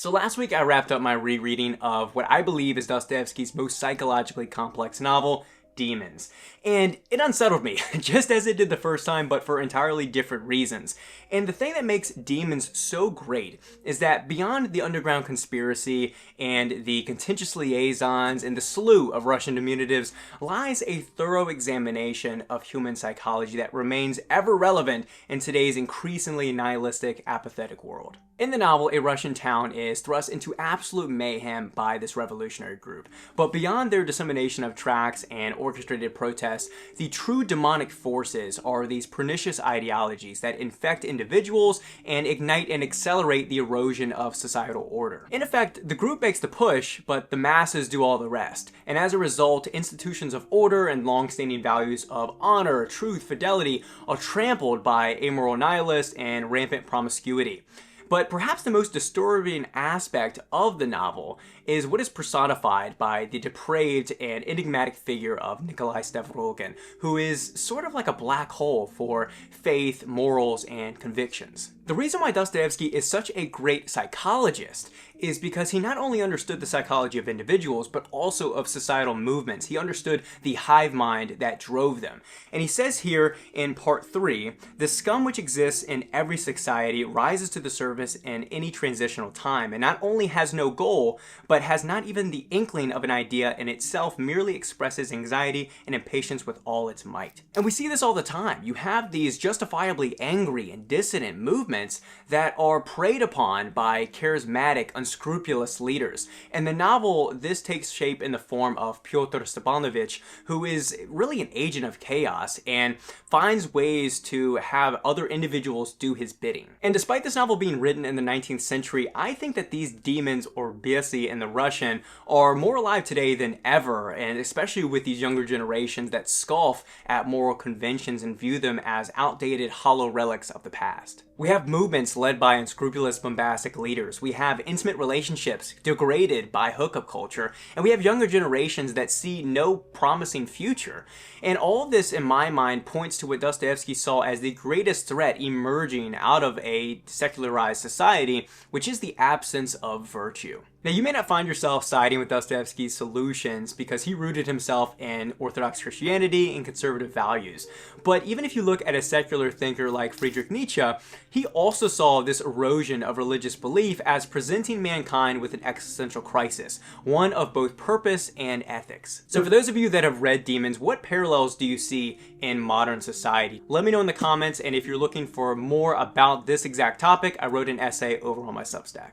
So last week I wrapped up my rereading of what I believe is Dostoevsky's most psychologically complex novel, Demons. And it unsettled me, just as it did the first time, but for entirely different reasons. And the thing that makes Demons so great is that beyond the underground conspiracy and the contentious liaisons and the slew of Russian diminutives lies a thorough examination of human psychology that remains ever relevant in today's increasingly nihilistic, apathetic world. In the novel, a Russian town is thrust into absolute mayhem by this revolutionary group. But beyond their dissemination of tracts and orchestrated protests, the true demonic forces are these pernicious ideologies that infect individuals and ignite and accelerate the erosion of societal order. In effect, the group makes the push, but the masses do all the rest. And as a result, institutions of order and long-standing values of honor, truth, fidelity are trampled by amoral nihilists and rampant promiscuity. But perhaps the most disturbing aspect of the novel is what is personified by the depraved and enigmatic figure of Nikolai Stavrogin, who is sort of like a black hole for faith, morals, and convictions. The reason why Dostoevsky is such a great psychologist is because he not only understood the psychology of individuals, but also of societal movements. He understood the hive mind that drove them. And he says here in part 3, the scum which exists in every society rises to the surface in any transitional time, and not only has no goal, but has not even the inkling of an idea in itself, merely expresses anxiety and impatience with all its might. And we see this all the time. You have these justifiably angry and dissident movements that are preyed upon by charismatic, unscrupulous leaders. In the novel, this takes shape in the form of Pyotr Stepanovich, who is really an agent of chaos and finds ways to have other individuals do his bidding. And despite this novel being written in the 19th century, I think that these demons, or besi in the Russian, are more alive today than ever, and especially with these younger generations that scoff at moral conventions and view them as outdated, hollow relics of the past. We have movements led by unscrupulous, bombastic leaders. We have intimate relationships degraded by hookup culture. And we have younger generations that see no promising future. And all of this, in my mind, points to what Dostoevsky saw as the greatest threat emerging out of a secularized society, which is the absence of virtue. Now, you may not find yourself siding with Dostoevsky's solutions because he rooted himself in Orthodox Christianity and conservative values. But even if you look at a secular thinker like Friedrich Nietzsche, he also saw this erosion of religious belief as presenting mankind with an existential crisis, one of both purpose and ethics. So for those of you that have read Demons, what parallels do you see in modern society? Let me know in the comments, and if you're looking for more about this exact topic, I wrote an essay over on my Substack.